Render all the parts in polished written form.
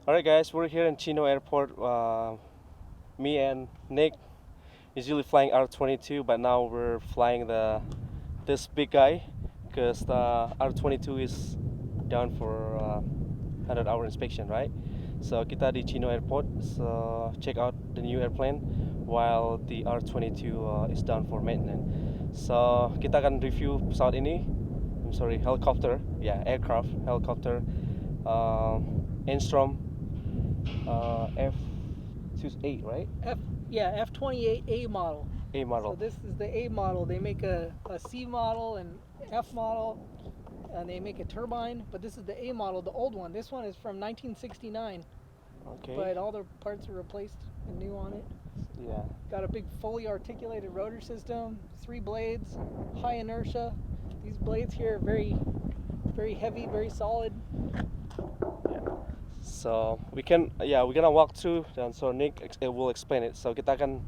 Alright guys, we're here in Chino Airport. Me and Nick usually flying R-22, but now we're flying this big guy because the R-22 is down for 100-hour inspection, right? So kita di Chino Airport, so check out the new airplane while the R-22 is down for maintenance. So kita akan review pesawat ini. I'm sorry, helicopter, aircraft, helicopter, enstrom. F-28, right? F-28A model. A model. So this is the A model. They make a C model and F model, and they make a turbine. But this is the A model, the old one. This one is from 1969. Okay. But all the parts are replaced and new on it. Yeah. Got a big fully articulated rotor system, 3 blades, high inertia. These blades here are very, very heavy, very solid. So we're gonna walk through, and so Nick will explain it. So kita akan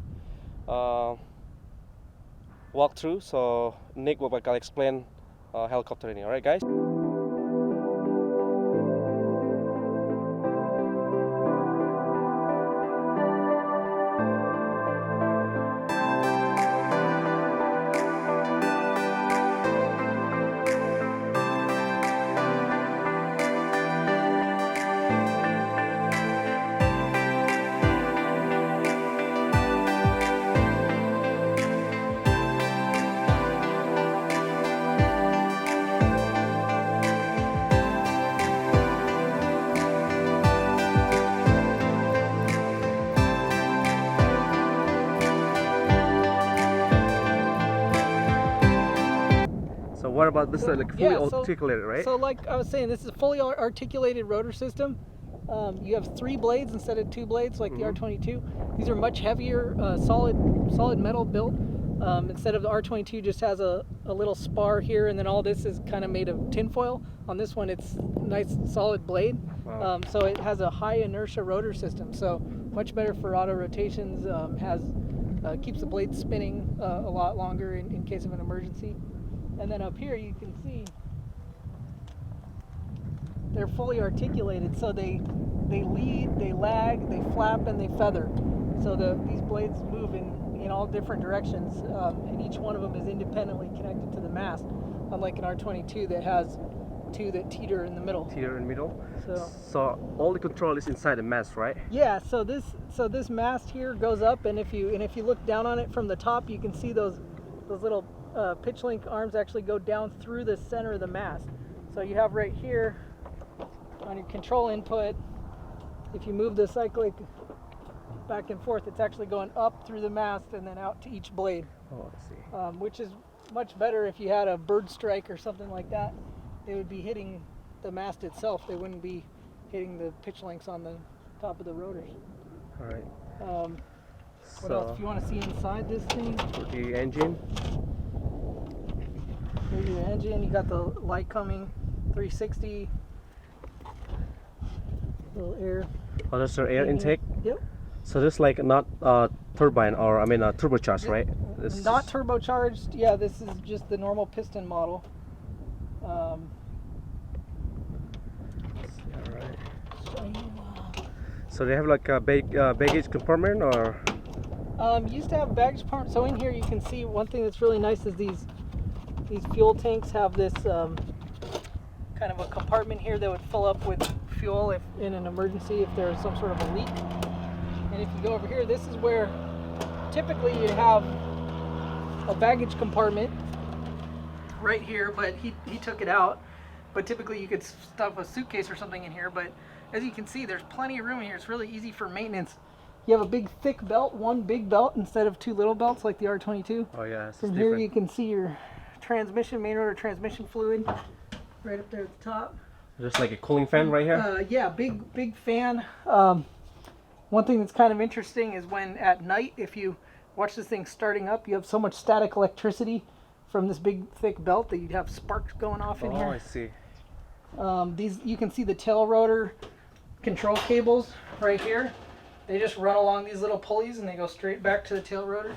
walk through. So Nick will bakal explain helicopter ini. Alright guys. So what about this? Like fully articulated, right? So like I was saying, this is a fully articulated rotor system. You have 3 blades instead of 2 blades like the R-22. These are much heavier, solid metal built. Instead of the R-22 just has a little spar here, and then all this is kind of made of tinfoil. On this one, it's nice solid blade. Wow. So it has a high inertia rotor system. So much better for auto rotations. Keeps the blade spinning a lot longer in case of an emergency. And then up here you can see they're fully articulated, so they lead, they lag, they flap, and they feather. So these blades move in all different directions, and each one of them is independently connected to the mast, unlike an R-22 that has 2 that teeter in the middle. Teeter in the middle. So all the control is inside the mast, right? Yeah. So this mast here goes up, and if you look down on it from the top, you can see those little pitch link arms actually go down through the center of the mast. So you have right here on your control input, if you move the cyclic back and forth, it's actually going up through the mast and then out to each blade. Oh, I see. Which is much better if you had a bird strike or something like that. They would be hitting the mast itself. They wouldn't be hitting the pitch links on the top of the rotors. All right. What else? If you want to see inside this thing, the engine. here's your engine. You got the light coming, 360. Little air. Oh, that's our air intake. Yep. So this like not turbine, or turbocharged, right? This Not turbocharged. Yeah, this is just the normal piston model. Alright. So they have like a baggage compartment, or? Used to have a baggage compartment. So in here you can see one thing that's really nice is these fuel tanks have this kind of a compartment here that would fill up with fuel if in an emergency, if there's some sort of a leak. And if you go over here, this is where typically you'd have a baggage compartment right here, but he took it out. But typically you could stuff a suitcase or something in here, but as you can see, there's plenty of room here. It's really easy for maintenance. You have a big thick belt, one big belt instead of 2 little belts like the R-22. Oh yeah. From here you can see your transmission, main rotor transmission fluid right up there at the top. Just like a cooling fan right here? Yeah, big fan. One thing that's kind of interesting is when at night, if you watch this thing starting up, you have so much static electricity from this big thick belt that you'd have sparks going off in here. Oh, I see. These, you can see the tail rotor control cables right here. They just run along these little pulleys and they go straight back to the tail rotor.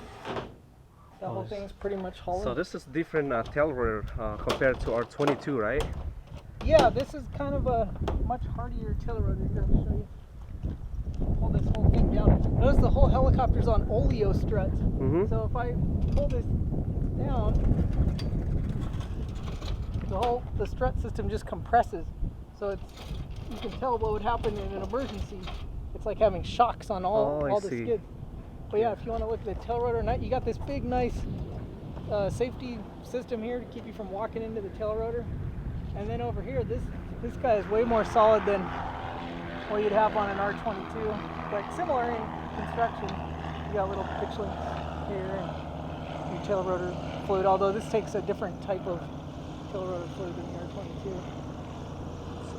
The whole thing's pretty much hollow. So this is different tail rotor compared to our 22, right? Yeah, this is kind of a much hardier tail rotor. Here, I'll show you. helicopter's on oleo struts. Mm-hmm. So if I pull this down, the strut system just compresses. So you can tell what would happen in an emergency. It's like having shocks on all the skids. But yeah, if you want to look at the tail rotor nut, you got this big, nice safety system here to keep you from walking into the tail rotor. And then over here, this guy is way more solid than what you'd have on an R22, but similar in construction. You got little pitch links here and your tail rotor fluid, although this takes a different type of tail rotor fluid than the R22.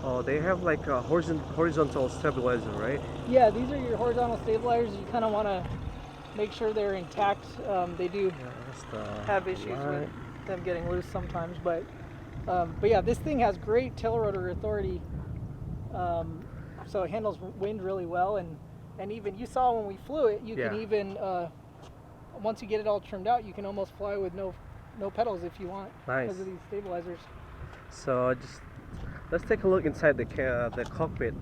Oh, they have like a horizontal stabilizer, right? Yeah, these are your horizontal stabilizers. You kind of want to make sure they're intact. They do have issues with them getting loose sometimes, but yeah, this thing has great tail rotor authority, so it handles wind really well, and even you saw when we flew it, you can even once you get it all trimmed out, you can almost fly with no pedals if you want, because of these stabilizers. So let's take a look inside the cockpit.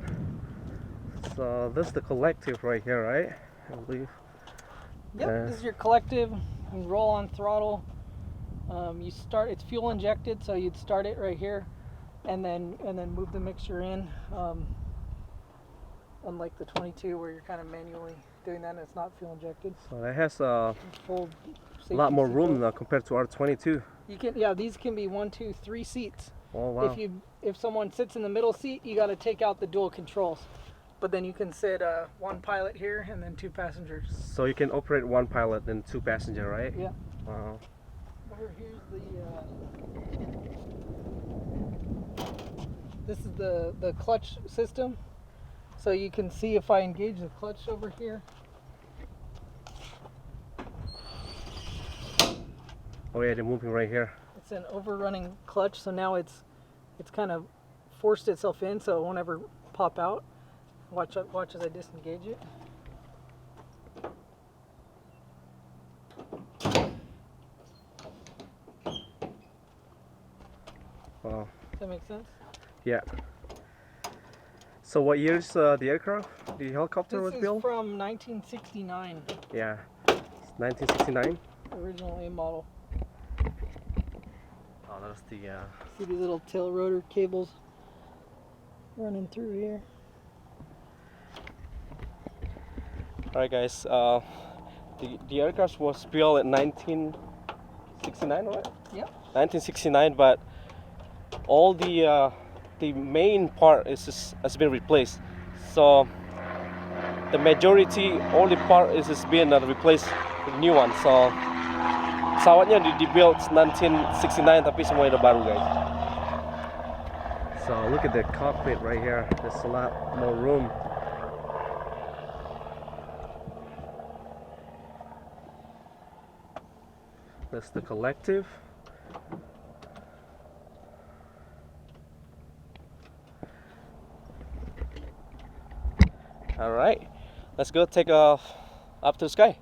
So this is the collective right here, right? I believe. Yep, this is your collective. You roll on throttle. You start. It's fuel injected, so you'd start it right here, and then move the mixture in. Unlike the 22, where you're kind of manually doing that, and it's not fuel injected. So it has a full lot more room now compared to R22. You can, these can be 1, 2, 3 seats. Oh wow! If someone sits in the middle seat, you got to take out the dual controls. But then you can sit one pilot here and then 2 passengers. So you can operate 1 pilot and 2 passenger, right? Yeah. Wow. Over here's this is the clutch system. So you can see if I engage the clutch over here. Oh yeah, they're moving right here. It's an overrunning clutch, so now it's kind of forced itself in, so it won't ever pop out. Watch as I disengage it. Wow. Does that make sense? Yeah. So what year is the aircraft? The helicopter was built? This is from 1969. Yeah. 1969? Original A model. Oh, that's the... See these little tail rotor cables running through here. Alright guys, the aircraft was built in 1969, right? Yep. 1969, but all the main part has been replaced. So the majority, all the part has been replaced with new one. So pesawatnya dibuilt 1969, tapi semuanya udah baru guys. So look at the cockpit right here. There's a lot more room. That's the collective. All right, let's go take off up to the sky.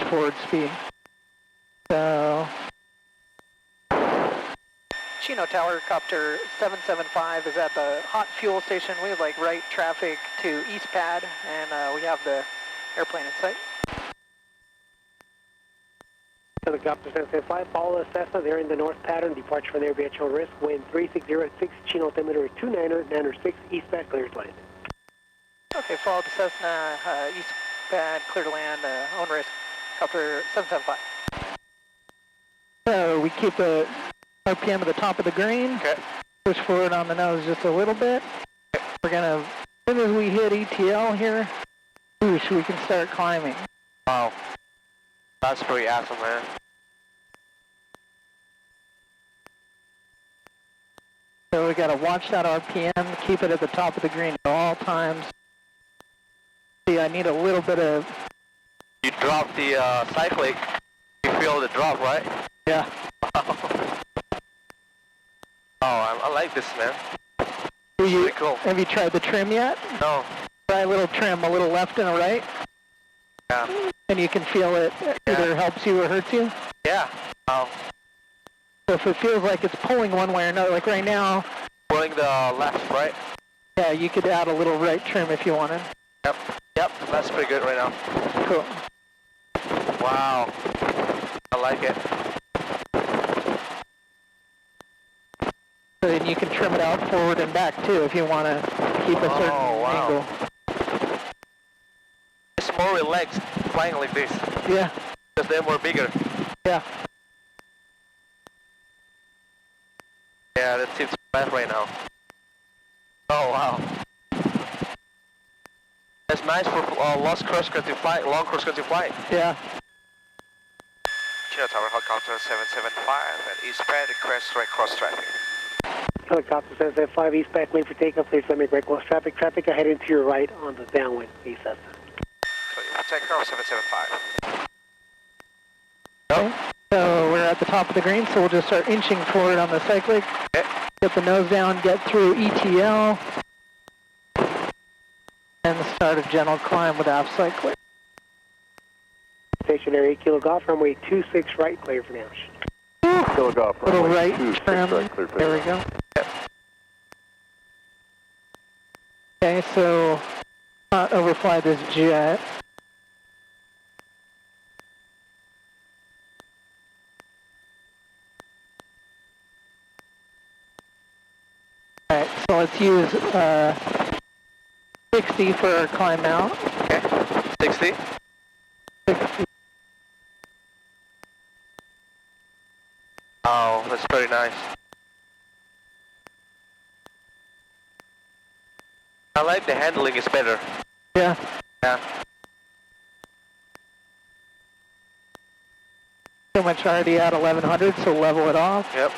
Forward speed. So, Chino Tower Copter 775 is at the hot fuel station. We have like right traffic to east pad, and we have the airplane in sight. Helicopter 775, follow the Cessna. They're in the north pattern. Departure from there be at your risk. Wind 3606, Chino altimeter 296, east pad, clear to land. Okay, follow the Cessna, east pad, clear to land, own risk, Copter 775. So we keep the RPM at the top of the green. Okay. Push forward on the nose just a little bit. We're gonna, as soon as we hit ETL here, whoosh, we can start climbing. Wow, that's pretty awesome, man. So we gotta watch that RPM, keep it at the top of the green at all times. See, I need a little bit of... You drop the cyclic, you feel the drop, right? Yeah. Oh, I like this, man. Pretty cool. Have you tried the trim yet? No. Try a little trim, a little left and a right. Yeah. And you can feel it either helps you or hurts you? Yeah. So if it feels like it's pulling one way or another, like right now... Pulling the left, right? Yeah, you could add a little right trim if you wanted. Yep. Yep, that's pretty good right now. Cool. Wow. I like it. So then you can trim it out forward and back too if you want to keep a certain angle. It's more relaxed flying like this. Yeah. Because they're more bigger. Yeah. Yeah, that seems bad right now. Oh wow. That's nice for long cross-country flight. Yeah. Chino Tower Helicopter 775 at East Pad, request right cross traffic. Helicopter 775 East back lane for takeoff. Please let me right close traffic. Traffic ahead and to your right on the downwind. East Cessna. Takeoff 775. Okay. So we're at the top of the green, so we'll just start inching forward on the cyclic. Okay. Get the nose down, get through ETL. And start a gentle climb with aft cyclic. Stationary 8 Kilo Golf, runway 26 right, clear for now. Kilo Golf, Little runway right 26 trim. right, clear for There we go. Okay, so not overfly this jet. Alright, so let's use 60 for our climb out. Okay. 60. 60. Oh, that's very nice. I like the handling is better. Yeah. Yeah. So much already at 1100, so level it off. Yep.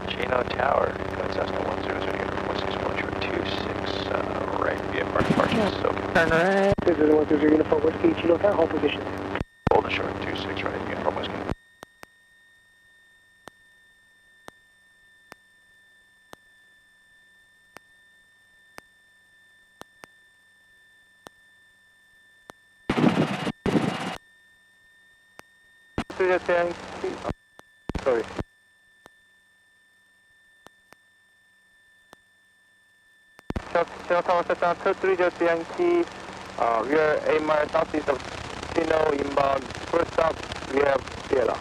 Chino Tower, Cessna 100 Uniform 626, right, VFR departure, so Turn right. This is 100 Uniform Whiskey, Chino Tower, hold position. hold the short 26 right, Uniform Whiskey. Sorry. Chino Tower Cessna 230 Yankee. We are 8 miles southeast of Chino inbound. First stop, we have Sierra.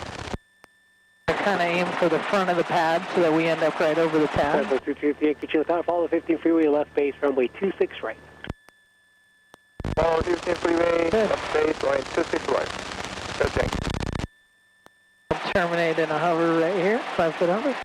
I kind of aim for the front of the pad so that we end up right over the pad. 230 Yankee, Chino Tower, follow the 15 freeway, left base, runway 26 right. Follow 15 freeway, Good. left base, runway 26 right. Searching. Terminate in a hover right here, 5-foot hover.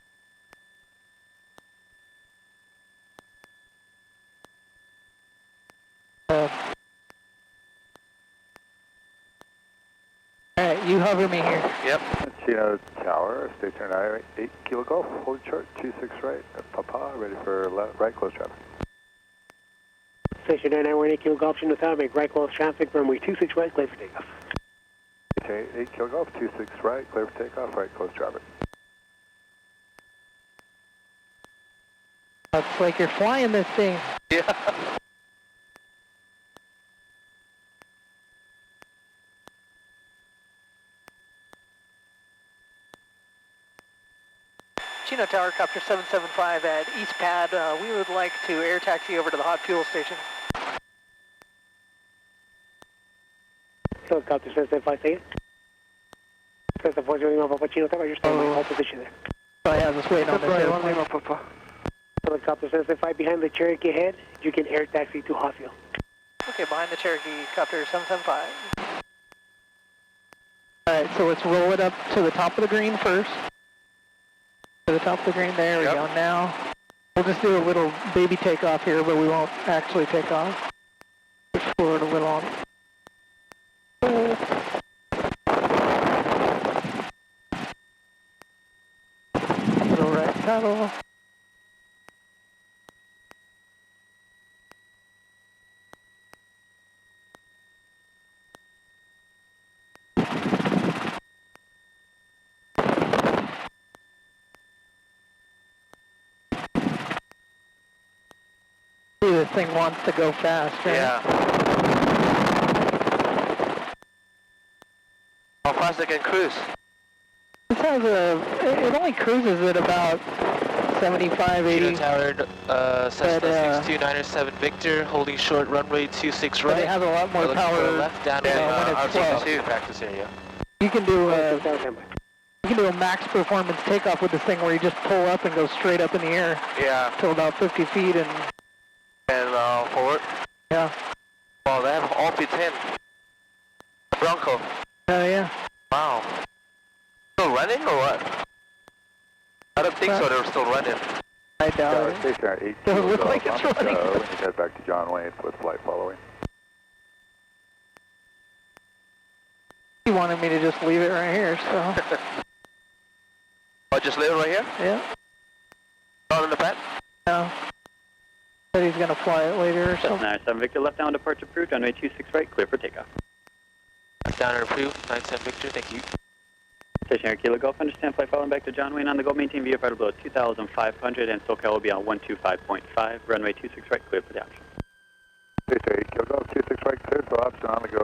Alright, you hover me here. Yep. Chino Tower, stationary 8 Kilo Golf, hold chart 26 right, Papa, ready for right close traffic. Stationary 918 Kilo Golf, Chino Tower, make right close traffic, runway 26 right, clear for takeoff. Okay, 8 Kilo Golf, 26 right, clear for takeoff, right close traffic. It's like you're flying this thing. Yeah. Chino Tower, Copter 775 at East Pad. We would like to air taxi over to the hot fuel station. Helicopter 775, say it. 740 Alpha Chino Tower, you're standing by, hold position there. Oh yeah, just waiting on this airplane. Helicopter 775 behind the Cherokee head, you can air taxi to hot fuel. Okay, behind the Cherokee, Copter 775. Alright, so let's roll it up to the top of the green first. To the top of the green, there we go. Now, we'll just do a little baby takeoff here, but we won't actually take off. Push forward a little on it. Little right pedal. See, this thing wants to go fast, right? Yeah. fast it can cruise? This has it only cruises at about 75, 80. Kilo Tower, Cessna But, 62907 Victor, holding short runway 26 But right. it has a lot more Looking power for a left down in when it's slow. R22 practice area. You can do a max performance takeoff with this thing where you just pull up and go straight up in the air Yeah. till about 50 feet and Forward. yeah. Wow, they have all P10. Bronco. Yeah. Wow. Still running or what? I don't think so, they're still running. I doubt it. Station 8 Doesn't look like it's running. When you head back to John Wayne with flight following. He wanted me to just leave it right here, so Oh, just leave it right here? yeah. Not in the pad? No. Said he's gonna fly it later or something. 97 Victor, left down departure approved, runway 26 right, clear for takeoff. Downer approved, 97 Victor, thank you. Stationary Kilo Golf, understand flight following back to John Wayne on the go, maintain VFR below 2,500 and SoCal will be on 125.5, runway 26 right, clear for the option. Station 8 Kilo Golf, 26 right, cleared for option on the go.